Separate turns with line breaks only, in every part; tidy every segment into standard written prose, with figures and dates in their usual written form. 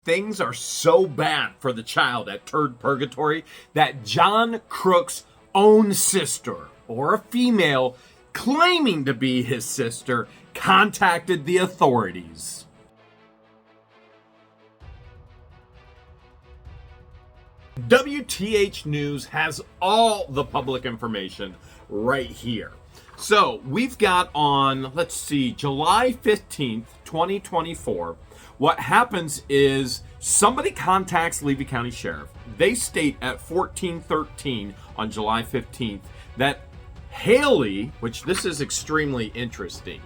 Things are so bad for the child at Turd Purgatory that John CROOK's own sister, or a female claiming to be his sister, contacted the authorities. WTH News has all the public information right here. So we've got on, let's see, July 15th, 2024, what happens is somebody contacts Levy County Sheriff. They state at 14:13 on July 15th that Haley, which this is extremely interesting.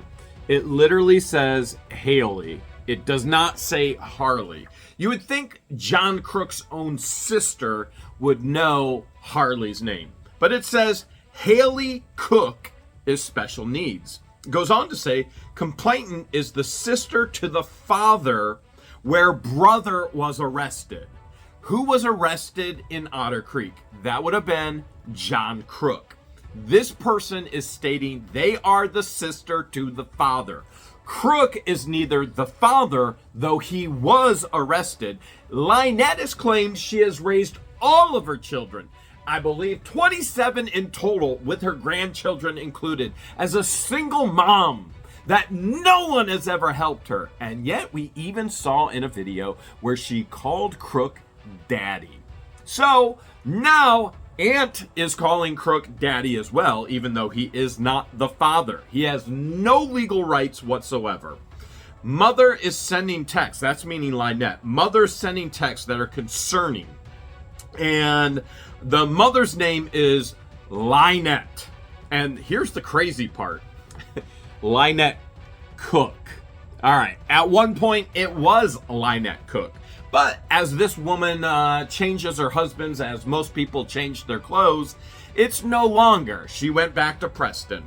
It literally says Haley. It does not say Harley. You would think John CROOK's own sister would know Harley's name, but it says Haley Cook is special needs. It goes on to say complainant is the sister to the father where brother was arrested. Who was arrested in Otter Creek? That would have been John CROOK. This person is stating they are the sister to the father. CROOK is neither the father, though he was arrested. LIEnette has claimed she has raised all of her children, I believe 27 in total, with her grandchildren included, as a single mom, that no one has ever helped her. And yet we even saw in a video where she called CROOK daddy. So now Aunt is calling CROOK daddy as well, even though he is not the father. He has no legal rights whatsoever. Mother is sending texts. That's meaning LIEnette. Mother's sending texts that are concerning. And the mother's name is LIEnette. And here's the crazy part. LIEnette Cook. All right. At one point, it was LIEnette Cook. But as this woman changes her husbands, as most people change their clothes, it's no longer. She went back to Preston.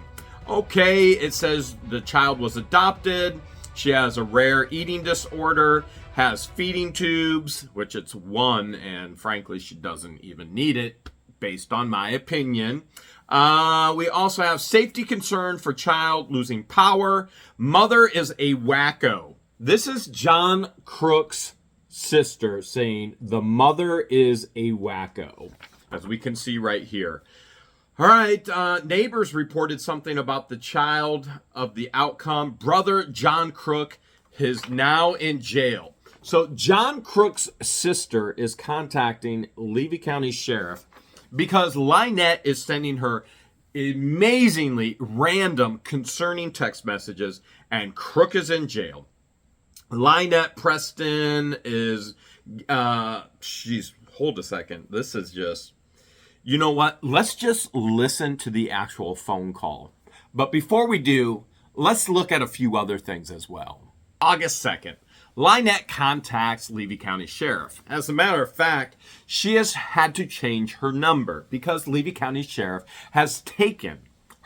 Okay, it says the child was adopted. She has a rare eating disorder, has feeding tubes, which it's one, and frankly, she doesn't even need it, based on my opinion. We also have safety concern for child losing power. Mother is a wacko. This is John CROOK's sister saying the mother is a wacko, as we can see right here. All right, neighbors reported something about the child of the outcome. Brother John CROOK is now in jail. So John CROOK's sister is contacting Levy County Sheriff because LIEnette is sending her amazingly random concerning text messages, and CROOK is in jail. LIEnette Preston is, hold a second. This is just, you know what? Let's just listen to the actual phone call. But before we do, let's look at a few other things as well. August 2nd, LIEnette contacts Levy County Sheriff. As a matter of fact, she has had to change her number because Levy County Sheriff has taken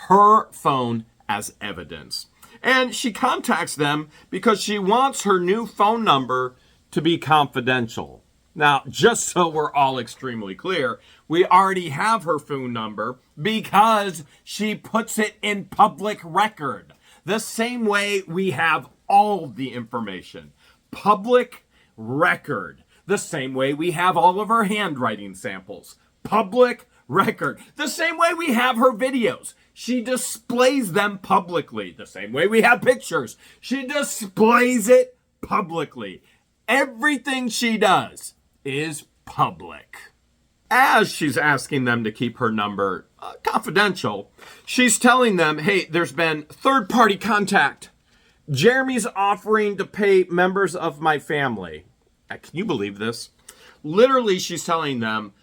her phone as evidence. And she contacts them because she wants her new phone number to be confidential. Now, just so we're all extremely clear, we already have her phone number because she puts it in public record. The same way we have all the information. Public record. The same way we have all of her handwriting samples. Public record. The same way we have her videos. She displays them publicly. The same way we have pictures. She displays it publicly. Everything she does is public. As she's asking them to keep her number confidential, she's telling them, hey, there's been third-party contact. Jeremy's offering to pay members of my family. Can you believe this? Literally, she's telling them,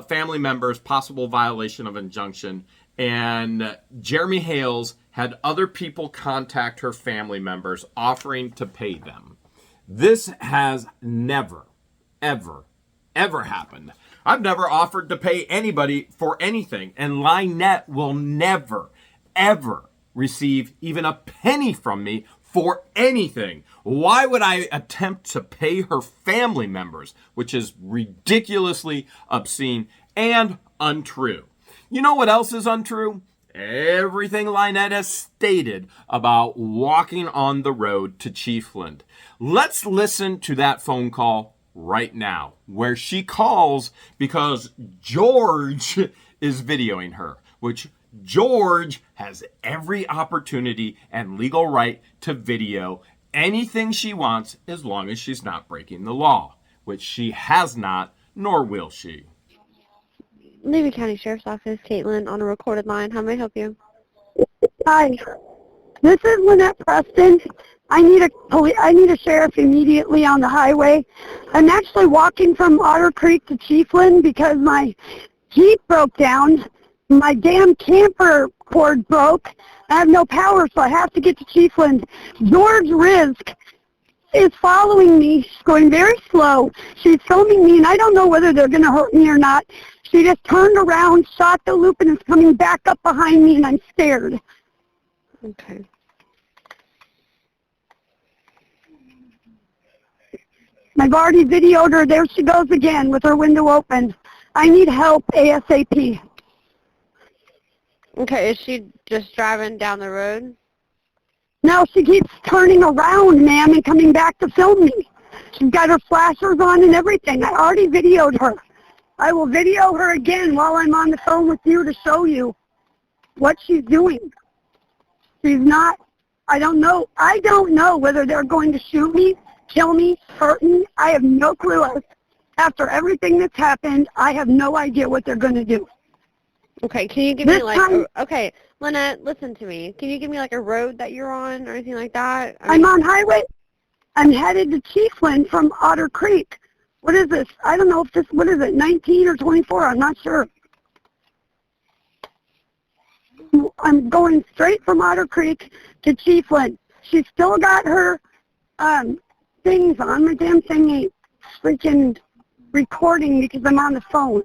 family members, possible violation of injunction. And Jeremy Hales had other people contact her family members offering to pay them. This has never, ever, ever happened. I've never offered to pay anybody for anything. And LIEnette will never, ever receive even a penny from me for anything. Why would I attempt to pay her family members, which is ridiculously obscene and untrue? You know what else is untrue? Everything LIEnette has stated about walking on the road to Chiefland. Let's listen to that phone call right now, where she calls because George is videoing her, which George has every opportunity and legal right to video anything she wants as long as she's not breaking the law, which she has not, nor will she.
Levy County Sheriff's Office, Caitlin, on a recorded line. How may I help you?
Hi, this is LIEnette Preston. I need a sheriff immediately on the highway. I'm actually walking from Otter Creek to Chiefland because my Jeep broke down. My damn camper cord broke. I have no power, so I have to get to Chiefland. George Rizk is following me. She's going very slow. She's filming me, and I don't know whether they're going to hurt me or not. She just turned around, shot the loop, and is coming back up behind me, and I'm scared.
Okay.
I've already videoed her. There she goes again with her window open. I need help ASAP.
Okay, is she just driving down the road?
No, she keeps turning around, ma'am, and coming back to film me. She's got her flashers on and everything. I already videoed her. I will video her again while I'm on the phone with you to show you what she's doing. She's not, I don't know whether they're going to shoot me, kill me, hurt me. I have no clue. After everything that's happened, I have no idea what they're going to do.
Okay, can you give me like, okay, LIEnette, listen to me. Can you give me like a road that you're on or anything like that?
I'm on highway. I'm headed to Chiefland from Otter Creek. What is this? I don't know if this, what is it, 19 or 24? I'm not sure. I'm going straight from Otter Creek to Chiefland. She's still got her things on. My damn thing ain't freaking recording because I'm on the phone.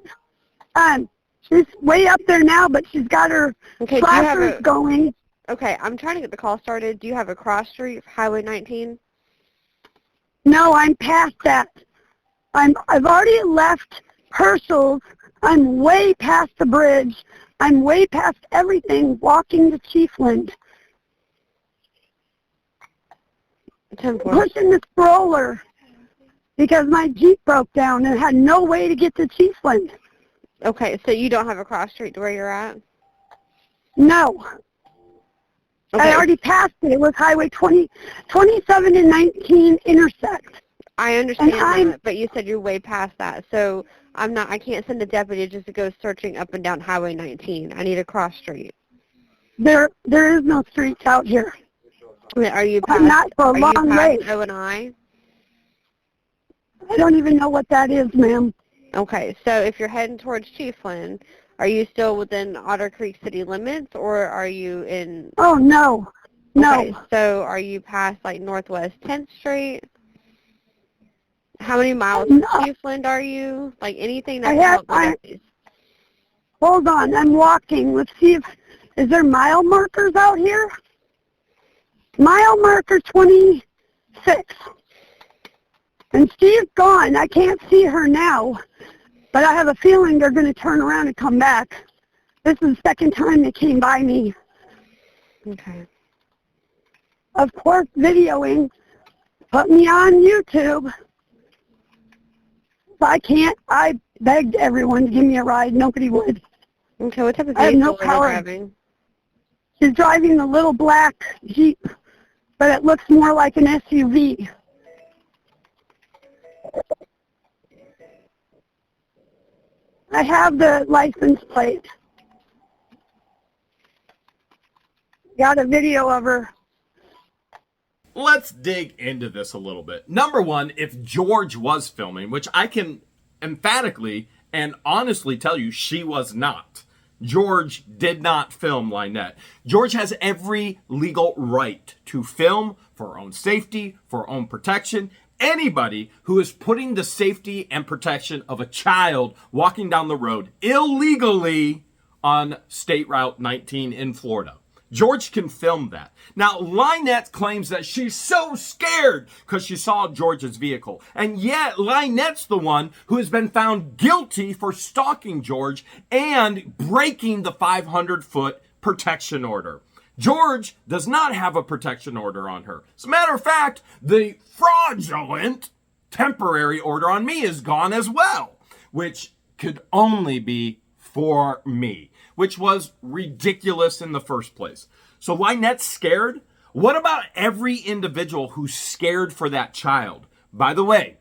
She's way up there now, but she's got her flashers going.
Okay, I'm trying to get the call started. Do you have a cross street, Highway 19?
No, I'm past that. I've already left Herschel's. I'm way past the bridge. I'm way past everything, walking to Chiefland. Pushing the stroller because my Jeep broke down and had no way to get to Chiefland.
Okay, so you don't have a cross street to where you're at?
No. Okay. I already passed it. It was Highway 27 and 19 intersect.
I understand that, but you said you're way past that. So I can't send a deputy just to go searching up and down Highway 19. I need a cross street.
There is no streets out here.
Are you past,
not for a long way.
O&I?
I don't even know what that is, ma'am.
Okay, so if you're heading towards Chiefland, are you still within Otter Creek city limits, or are you in...
Oh, no. No.
Okay, so are you past, like, Northwest 10th Street? How many miles from Chiefland are you? Like, anything that can help the deputies.
Hold on, I'm walking. Let's see is there mile markers out here? Mile marker 26. And she's gone. I can't see her now. But I have a feeling they're going to turn around and come back. This is the second time they came by me.
Okay.
Of course, videoing. Put me on YouTube. If I can't, I begged everyone to give me a ride. Nobody would.
Okay, what type of vehicle are you driving?
She's driving the little black Jeep, but it looks more like an SUV. I have the license plate. Got a video of her.
Let's dig into this a little bit. Number one, if George was filming, which I can emphatically and honestly tell you she was not. George did not film LIEnette. George has every legal right to film for her own safety, for her own protection. Anybody who is putting the safety and protection of a child walking down the road illegally on State Route 19 in Florida. George can film that. Now, LIEnette claims that she's so scared because she saw George's vehicle. And yet, LIEnette's the one who has been found guilty for stalking George and breaking the 500-foot protection order. George does not have a protection order on her. As a matter of fact, the fraudulent temporary order on me is gone as well, which could only be for me, which was ridiculous in the first place. So LIEnette's scared? What about every individual who's scared for that child? By the way,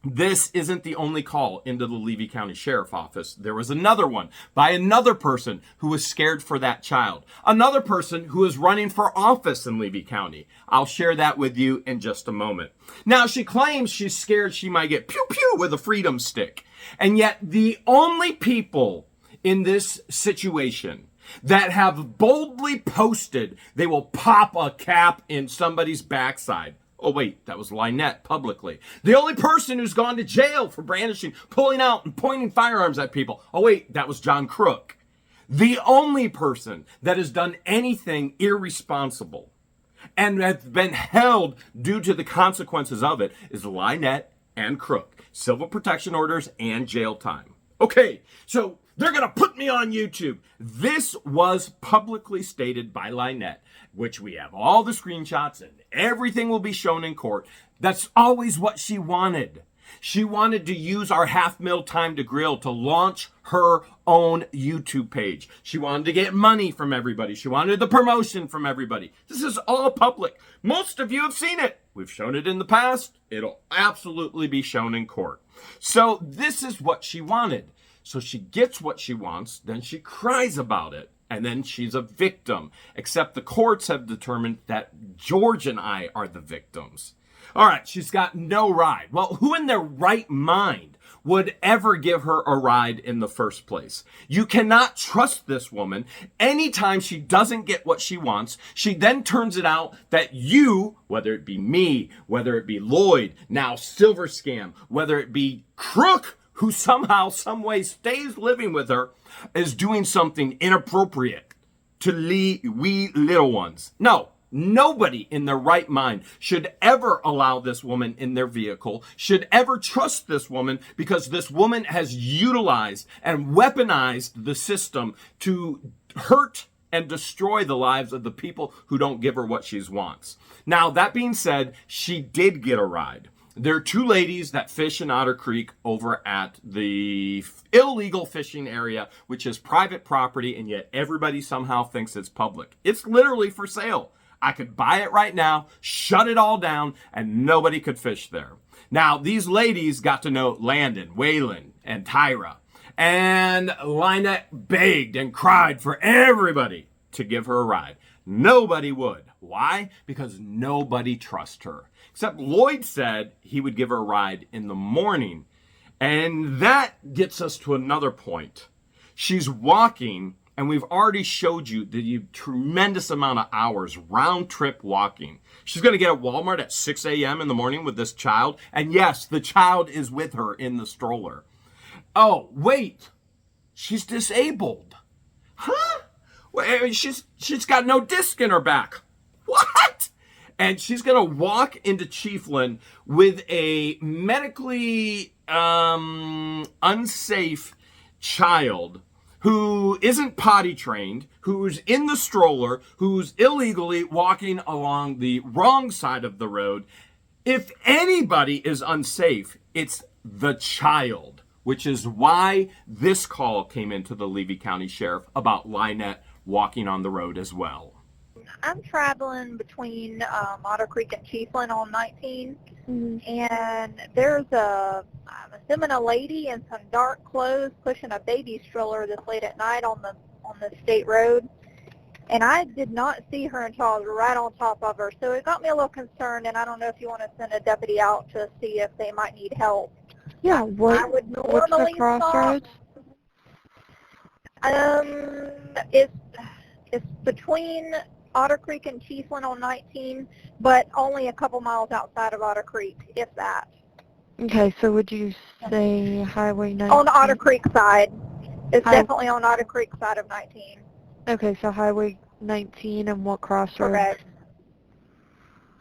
this isn't the only call into the Levy County Sheriff Office. There was another one by another person who was scared for that child. Another person who is running for office in Levy County. I'll share that with you in just a moment. Now, she claims she's scared she might get pew-pew with a freedom stick. And yet, the only people in this situation that have boldly posted they will pop a cap in somebody's backside. Oh, wait, that was LIEnette publicly. The only person who's gone to jail for brandishing, pulling out, and pointing firearms at people. Oh, wait, that was John CROOK. The only person that has done anything irresponsible and has been held due to the consequences of it is LIEnette and CROOK. Civil protection orders and jail time. Okay, so they're going to put me on YouTube. This was publicly stated by LIEnette, which we have all the screenshots and everything will be shown in court. That's always what she wanted. She wanted to use our half-mil time to grill to launch her own YouTube page. She wanted to get money from everybody. She wanted the promotion from everybody. This is all public. Most of you have seen it. We've shown it in the past. It'll absolutely be shown in court. So this is what she wanted. So she gets what she wants, then she cries about it, and then she's a victim. Except the courts have determined that George and I are the victims. All right, she's got no ride. Well, who in their right mind would ever give her a ride in the first place? You cannot trust this woman. Anytime she doesn't get what she wants, she then turns it out that you, whether it be me, whether it be Lloyd, now Silver Scam, whether it be CROOK, who somehow, some way stays living with her, is doing something inappropriate to we little ones. No, nobody in their right mind should ever allow this woman in their vehicle, should ever trust this woman, because this woman has utilized and weaponized the system to hurt and destroy the lives of the people who don't give her what she wants. Now, that being said, she did get a ride. There are two ladies that fish in Otter Creek over at the illegal fishing area, which is private property, and yet everybody somehow thinks it's public. It's literally for sale. I could buy it right now, shut it all down, and nobody could fish there. Now, these ladies got to know Landon, Waylon, and Tyra, and LIEnette begged and cried for everybody to give her a ride. Nobody would. Why? Because nobody trusts her. Except Lloyd said he would give her a ride in the morning. And that gets us to another point. She's walking, and we've already showed you the tremendous amount of hours, round trip walking. She's going to get at Walmart at 6 a.m. in the morning with this child. And yes, the child is with her in the stroller. Oh, wait. She's disabled. Huh? Well, she's got no disc in her back. What? And she's going to walk into Chiefland with a medically unsafe child who isn't potty trained, who's in the stroller, who's illegally walking along the wrong side of the road. If anybody is unsafe, it's the child, which is why this call came into the Levy County Sheriff about LIEnette walking on the road as well.
I'm traveling between Otter Creek and Chiefland on 19, and there's I'm assuming a lady in some dark clothes pushing a baby stroller this late at night on the state road, and I did not see her until I was right on top of her, so it got me a little concerned, and I don't know if you want to send a deputy out to see if they might need help.
Yeah,
I would
what's the crossroads?
It's between Otter Creek and Chiefland on 19, but only a couple miles outside of Otter Creek, if that.
Okay, so would you say Highway 19?
On the Otter Creek side. It's definitely on Otter Creek side of 19.
Okay, so Highway 19 and what crossroads?
Correct.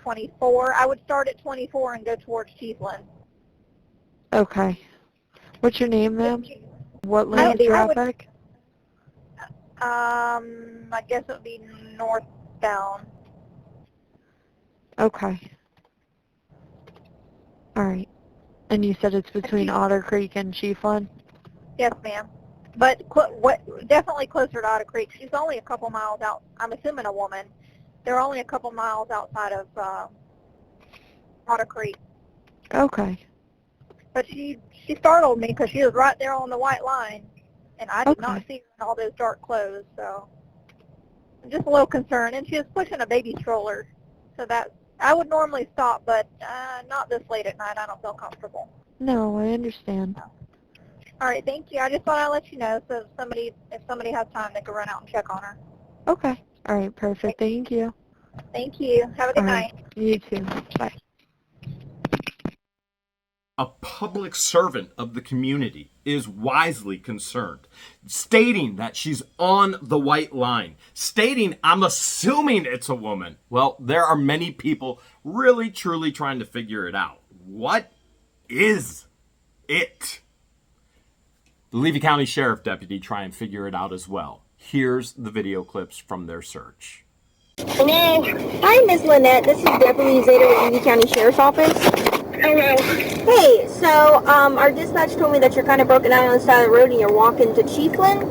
24. I would start at 24 and go towards Chiefland.
Okay. What's your name, ma'am? What lane of traffic?
I guess it would be northbound.
Okay. All right. And you said it's between Otter Creek and Chiefland?
Yes, ma'am. But definitely closer to Otter Creek. She's only a couple miles out. I'm assuming a woman. They're only a couple miles outside of Otter Creek.
Okay.
But she startled me because she was right there on the white line, and I did not see her in all those dark clothes. So I'm just a little concerned. And she was pushing a baby stroller, so that I would normally stop, but not this late at night. I don't feel comfortable.
No, I understand.
All right, thank you. I just thought I'd let you know, so if somebody has time, they can run out and check on her.
Okay. All right, perfect. Thank you.
Thank you. Have a good night.
You too. Bye.
A public servant of the community is wisely concerned, stating that she's on the white line, stating, I'm assuming it's a woman. Well, there are many people really, truly trying to figure it out. What is it? The Levy County Sheriff Deputy try and figure it out as well. Here's the video clips from their search.
Hello. Hi, Miss LIEnette. This is Deputy Zeta with Levy County Sheriff's Office. Hello. Hey, so our dispatch told me that you're kind of broken down on the side of the road and you're walking to Chiefland.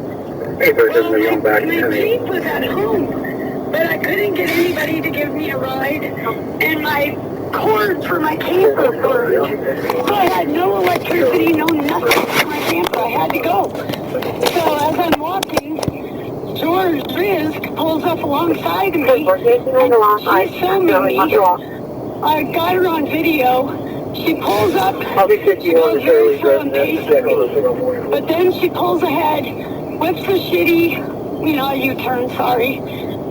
Hey, my Jeep was at home, but I couldn't get anybody to give me a ride, and my cords for my camper burned. So I had no electricity, no nothing for my camper. I had to go. So as I'm walking, George Risk pulls up alongside of me. She's filming me. I got her on video. She pulls up, she goes very slow and pacing me. But then she pulls ahead, whips a shitty, U-turn, sorry,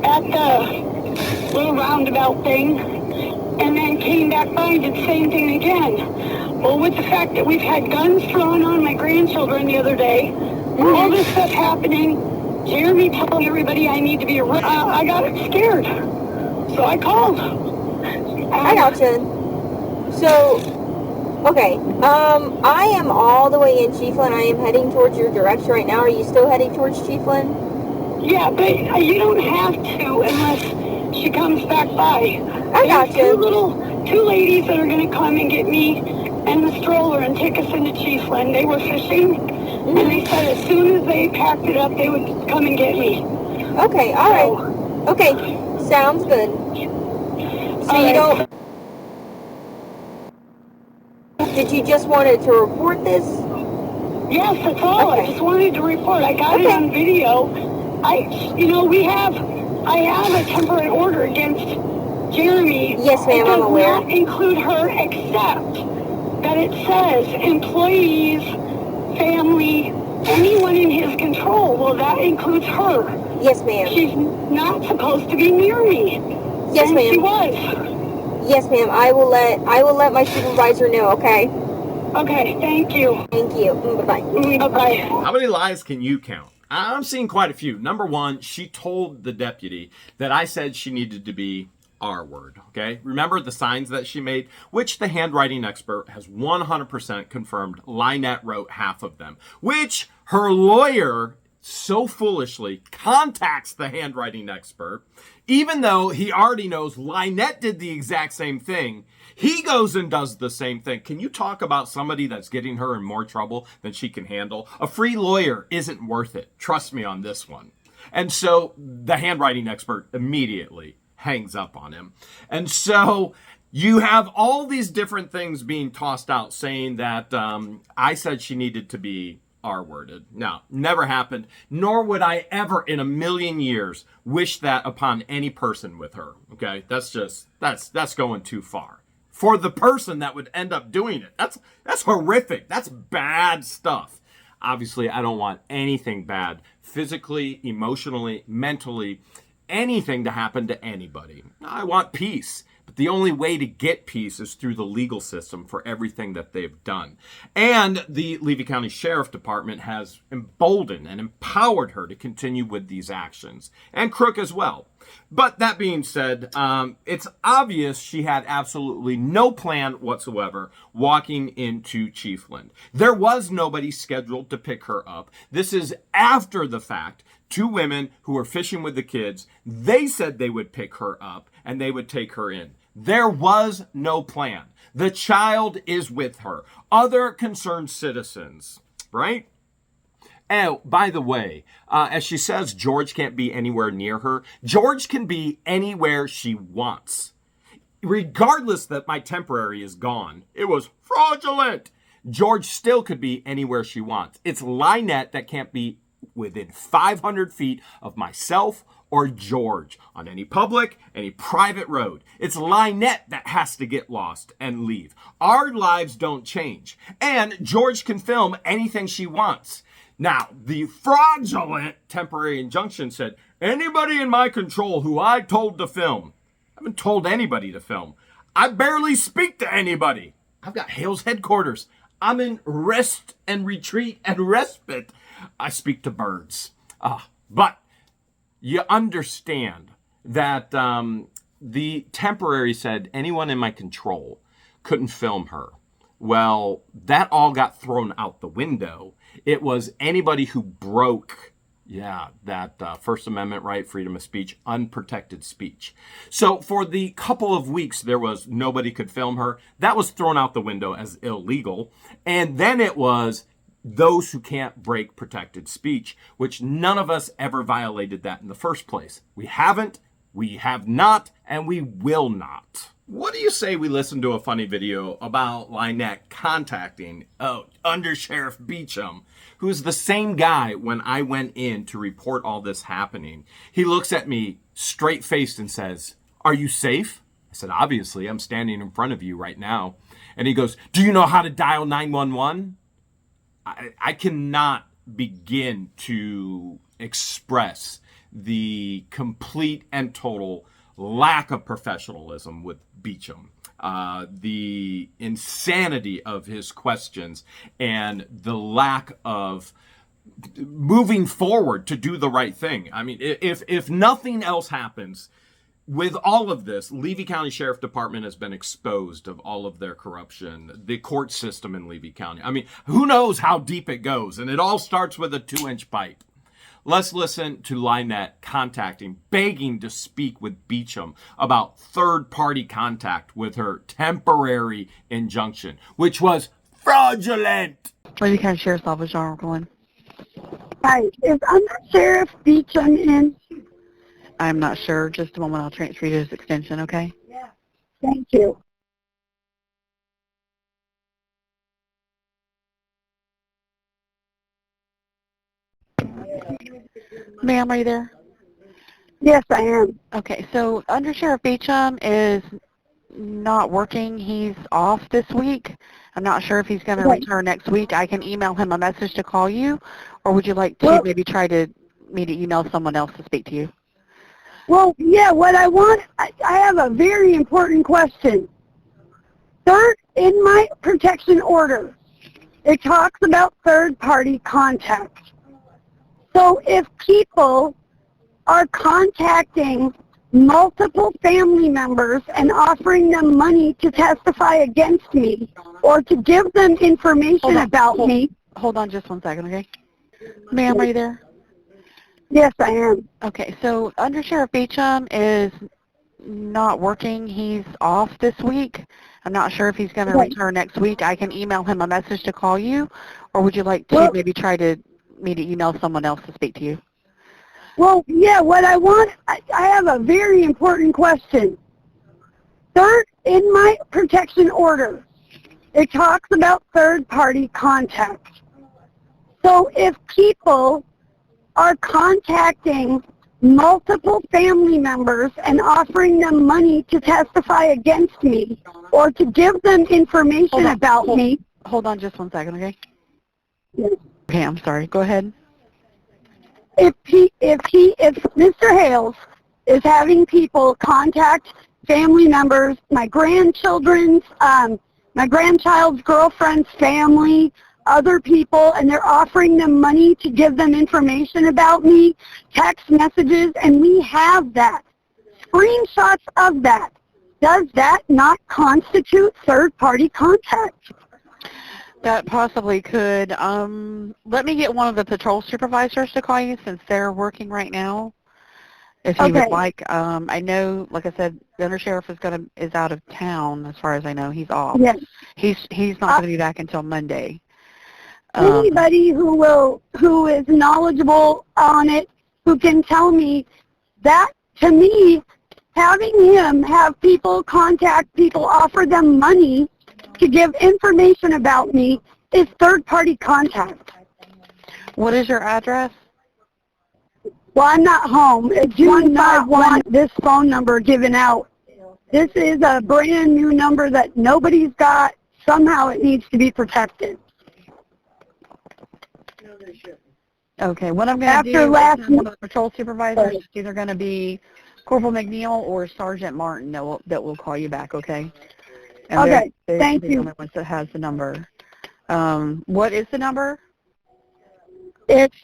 at the little roundabout thing, and then came back by and did the same thing again. Well, with the fact that we've had guns thrown on my grandchildren the other day, all this stuff happening, Jeremy telling everybody I need to be around, I got scared. So I called.
I gotcha. So, okay, I am all the way in Chiefland. I am heading towards your direction right now. Are you still heading towards Chiefland?
Yeah, but you don't have to unless she comes back by.
I gotcha.
There's two ladies that are going to come and get me and the stroller and take us into Chiefland. They were fishing, and they said as soon as they packed it up, they would come and get me.
Okay, all right. Okay, sounds good. So you don't... Did you just wanted to report this?
Yes, that's all. Okay. I just wanted to report. I got it on video. I have a temporary order against Jeremy.
Yes, ma'am, I'm aware.
It does not include her except that it says employees, family, anyone in his control. Well, that includes her.
Yes, ma'am.
She's not supposed to be near me.
Yes, ma'am.
She was.
Yes, ma'am. I will let my supervisor know, okay?
Okay, thank you.
Thank you. Bye-bye.
Bye-bye.
How many lies can you count? I'm seeing quite a few. Number one, she told the deputy that I said she needed to be R word, okay? Remember the signs that she made, which the handwriting expert has 100% confirmed LIEnette wrote half of them, which her lawyer so foolishly contacts the handwriting expert, even though he already knows LIEnette did the exact same thing. He goes and does the same thing. Can you talk about somebody that's getting her in more trouble than she can handle? A free lawyer isn't worth it. Trust me on this one. And so the handwriting expert immediately hangs up on him. And so you have all these different things being tossed out saying that I said she needed to be R-worded. Now, never happened, nor would I ever in a million years wish that upon any person with her. Okay, that's going too far. For the person that would end up doing it, that's horrific. That's bad stuff. Obviously, I don't want anything bad, physically, emotionally, mentally, anything to happen to anybody. I want peace. But the only way to get peace is through the legal system for everything that they've done. And the Levy County Sheriff Department has emboldened and empowered her to continue with these actions. And Crook as well. But that being said, it's obvious she had absolutely no plan whatsoever walking into Chiefland. There was nobody scheduled to pick her up. This is after the fact. Two women who were fishing with the kids, they said they would pick her up and they would take her in. There was no plan. The child is with her. Other concerned citizens, right? Oh, by the way, as she says, George can't be anywhere near her. George can be anywhere she wants. Regardless that my temporary is gone. It was fraudulent. George still could be anywhere she wants. It's LIEnette that can't be within 500 feet of myself or George on any public, any private road. It's LIEnette that has to get lost and leave. Our lives don't change. And George can film anything she wants. Now, the fraudulent temporary injunction said, anybody in my control who I told to film. I haven't told anybody to film. I barely speak to anybody. I've got Hale's headquarters. I'm in rest and retreat and respite. I speak to birds. But you understand that the temporary said anyone in my control couldn't film her. Well, that all got thrown out the window. It was anybody who broke, that First Amendment right, freedom of speech, unprotected speech. So for the couple of weeks, there was nobody could film her. That was thrown out the window as illegal. And then it was those who can't break protected speech, which none of us ever violated that in the first place. We haven't, we have not, and we will not. What do you say we listen to a funny video about LIEnette contacting Under Sheriff Beecham, who's the same guy when I went in to report all this happening. He looks at me straight-faced and says, "Are you safe?" I said, "Obviously, I'm standing in front of you right now." And he goes, "Do you know how to dial 911? I cannot begin to express the complete and total lack of professionalism with Beecham, the insanity of his questions, and the lack of moving forward to do the right thing. I mean, if nothing else happens with all of this, Levy County Sheriff Department has been exposed of all of their corruption, the court system in Levy County. I mean, who knows how deep it goes, and it all starts with a 2-inch pipe. Let's listen to LIEnette contacting, begging to speak with Beecham about third-party contact with her temporary injunction, which was fraudulent.
Levy County Sheriff's Office, John CROOK.
Hi, is Under Sheriff Beecham in?
I'm not sure. Just a moment. I'll transfer you to his extension, okay?
Yeah. Thank you.
Ma'am, are you there?
Yes, I am.
Okay, so Under Sheriff Beecham is not working. He's off this week. I'm not sure if he's going to return next week. I can email him a message to call you, or would you like to maybe try to me to email someone else to speak to you?
Well, yeah, what I want, I have a very important question. Third, in my protection order, it talks about third-party contact. So if people are contacting multiple family members and offering them money to testify against me or to give them information about me.
Hold on just one second, okay? Ma'am, are you there?
Yes, I am.
Okay, so Under Sheriff Beecham is not working. He's off this week. I'm not sure if he's going to return next week. I can email him a message to call you, or would you like to maybe try to me to email someone else to speak to you?
Well, yeah, what I want, I have a very important question. Third, in my protection order, it talks about third-party contact. So if people are contacting multiple family members and offering them money to testify against me or to give them information about me.
Hold on just one second, okay?
Yes.
Okay, I'm sorry. Go ahead.
If Mr. Hales is having people contact family members, my grandchildren's, my grandchild's girlfriend's family, other people, and they're offering them money to give them information about me, text messages, and we have that. Screenshots of that. Does that not constitute third-party contact?
That possibly could. Let me get one of the patrol supervisors to call you since they're working right now. If you would
Okay.
like, I know, like I said, the undersheriff is out of town. As far as I know, he's off.
Yes.
He's not going to be back until Monday.
Anybody who is knowledgeable on it, who can tell me that, to me, having him have people contact people, offer them money to give information about me is third-party contact.
What is your address?
Well, I'm not home. Do not want this phone number given out. This is a brand new number that nobody's got. Somehow it needs to be protected.
Okay, what I'm going to do is have one of the patrol supervisors. It's either going to be Corporal McNeil or Sergeant Martin that will call you back, okay? And
Okay,
they're
thank
the
you.
only ones that has the number. What is the number?
It's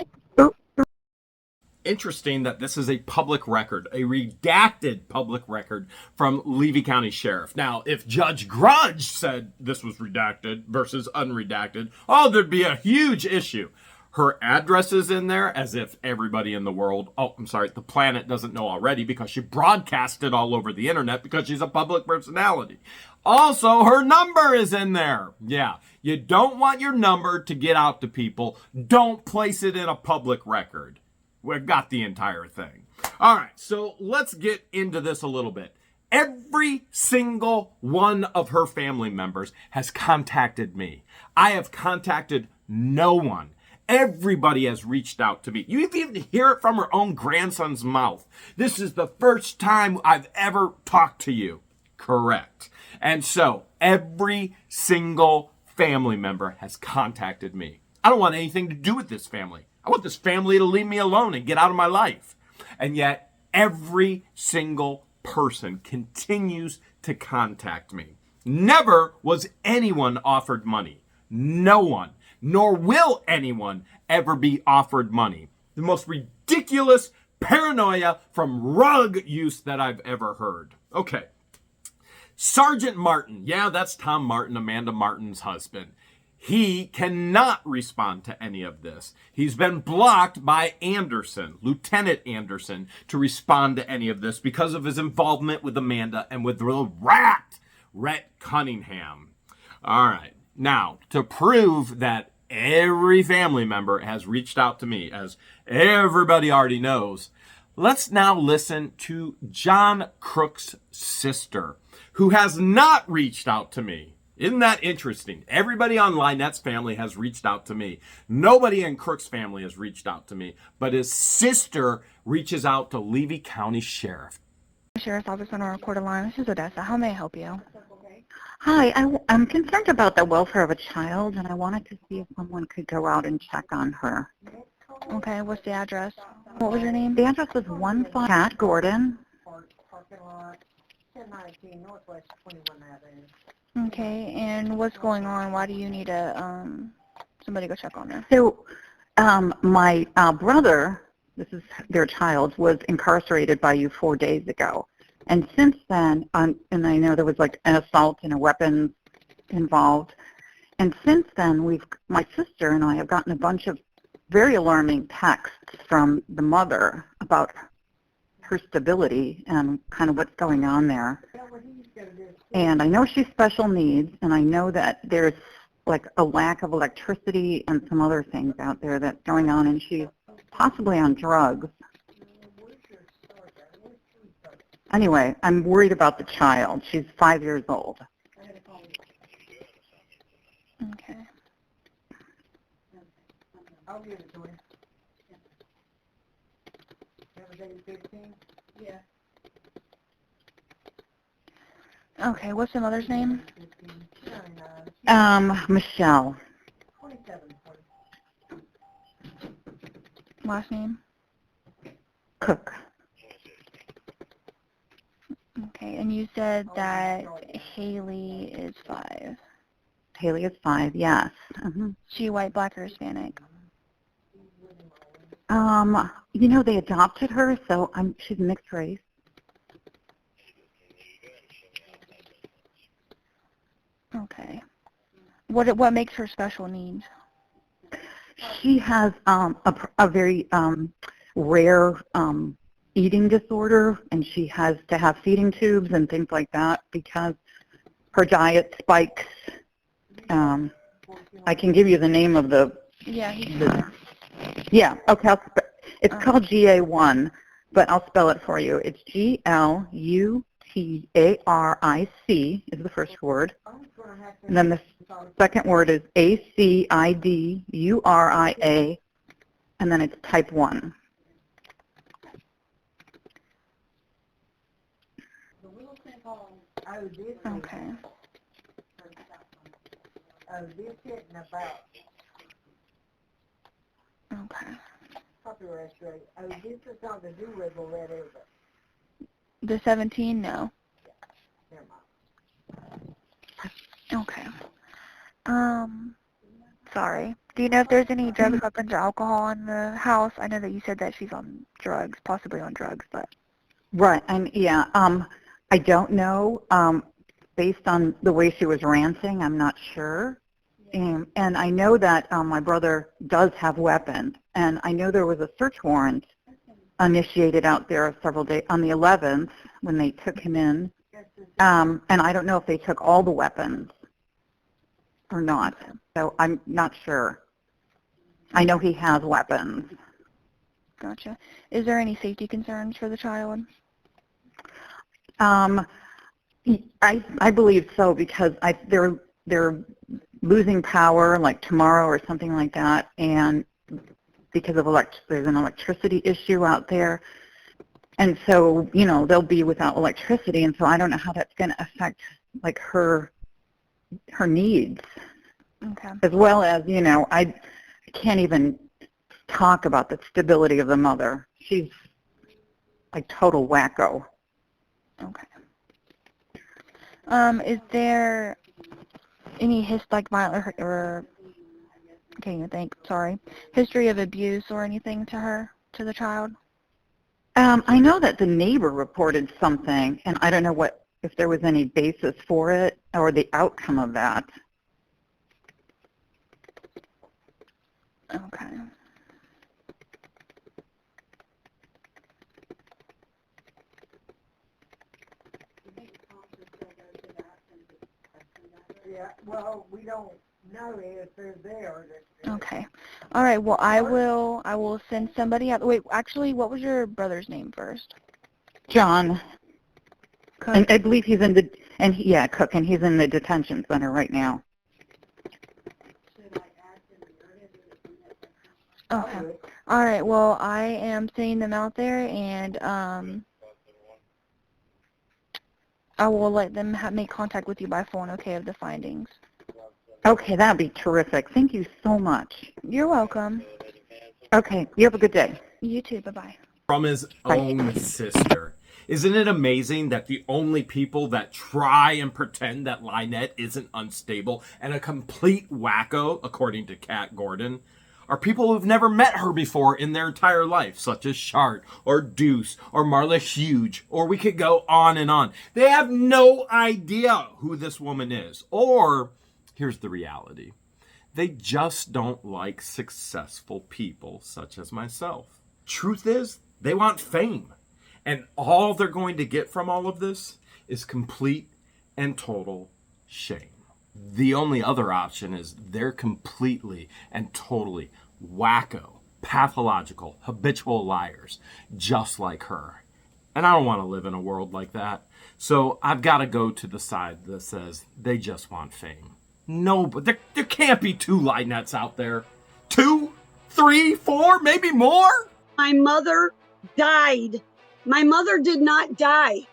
Interesting that this is a public record, a redacted public record from Levy County Sheriff. Now, if Judge Grudge said this was redacted versus unredacted, oh, there'd be a huge issue. Her address is in there as if everybody in the world, the planet doesn't know already because she broadcast it all over the internet because she's a public personality. Also, her number is in there. Yeah, you don't want your number to get out to people. Don't place it in a public record. We've got the entire thing. All right, so let's get into this a little bit. Every single one of her family members has contacted me. I have contacted no one. Everybody has reached out to me. You even hear it from her own grandson's mouth. This is the first time I've ever talked to you. Correct. And so every single family member has contacted me. I don't want anything to do with this family. I want this family to leave me alone and get out of my life. And yet every single person continues to contact me. Never was anyone offered money. No one. Nor will anyone ever be offered money. The most ridiculous paranoia from rug use that I've ever heard. Okay. Sergeant Martin. Yeah, that's Tom Martin, Amanda Martin's husband. He cannot respond to any of this. He's been blocked by Anderson, Lieutenant Anderson, to respond to any of this because of his involvement with Amanda and with the Rhett Cunningham. All right. Now, to prove that every family member has reached out to me, as everybody already knows, let's now listen to John CROOK's sister, who has not reached out to me. Isn't that interesting? Everybody on LIEnette's family has reached out to me. Nobody in CROOK's family has reached out to me, but his sister reaches out to Levy County Sheriff.
Sheriff's Office on a recorded line. This is Odessa. How may I help you?
Hi, I'm concerned about the welfare of a child, and I wanted to see if someone could go out and check on her.
Okay, what's the address? What was your name?
The address was 15 Cat Gordon.
Okay, and what's going on? Why do you need somebody to go check on her?
So, my brother, this is their child, was incarcerated by you 4 days ago. And since then, and I know there was like an assault and a weapon involved. And since then, my sister and I have gotten a bunch of very alarming texts from the mother about her stability and kind of what's going on there. And I know she's special needs, and I know that there's like a lack of electricity and some other things out there that's going on, and she's possibly on drugs. Anyway, I'm worried about the child. She's 5 years old.
Okay.
I'll give it to him. Every day 15? Yeah.
Okay, what's the mother's name?
Michelle.
27.
Last name?
Cook.
Okay, and you said that Haley is 5.
Haley is 5, yes.
She white, black, or Hispanic?
You know, they adopted her, so she's mixed race.
Okay. What makes her special needs?
She has a very rare eating disorder, and she has to have feeding tubes and things like that because her diet spikes. I can give you the name of the...
Yeah,
Yeah, okay. It's called GA1, but I'll spell it for you. It's GLUTARIC is the first word. And then the second word is ACIDURIA, and then it's type 1.
Okay. Okay. The 17? No. Okay. Sorry. Do you know if there's any drugs, weapons, or alcohol in the house? I know that you said that she's on drugs, possibly on drugs, but...
Right, and yeah, I don't know. Based on the way she was ranting, I'm not sure. And I know that my brother does have weapons, and I know there was a search warrant initiated out there several days, on the 11th, when they took him in. And I don't know if they took all the weapons or not, so I'm not sure. I know he has weapons.
Gotcha. Is there any safety concerns for the child?
I believe so, because they're losing power like tomorrow or something like that, and because of there's an electricity issue out there, and so they'll be without electricity, and so I don't know how that's going to affect like her needs.
Okay.
As well as I can't even talk about the stability of the mother. She's like total wacko.
Okay. Is there any violent or I can't even think, sorry, history of abuse or anything to the child?
I know that the neighbor reported something, and I don't know if there was any basis for it or the outcome of that.
Okay.
Yeah, well, we don't know if they're there.
Okay. All right. Well, I will send somebody out. Wait, actually, what was your brother's name first?
John.
Cook.
And I believe he's in Cook, and he's in the detention center right now.
Okay. All right. Well, I am sending them out there, and I will let them make contact with you by phone, okay, of the findings.
Okay, that would be terrific. Thank you so much.
You're welcome.
Okay, you have a good day.
You too. Bye-bye.
From his own sister. Isn't it amazing that the only people that try and pretend that LIEnette isn't unstable and a complete wacko, according to Kat Gordon, are people who've never met her before in their entire life, such as Shart or Deuce or Marla Huge, or we could go on and on. They have no idea who this woman is. Or, here's the reality. They just don't like successful people such as myself. Truth is, they want fame. And all they're going to get from all of this is complete and total shame. The only other option is they're completely and totally wacko, pathological, habitual liars, just like her. And I don't want to live in a world like that. So I've got to go to the side that says they just want fame. No, but there can't be two LIEnettes out there. 2, 3, 4, maybe more?
My mother died. My mother did not die.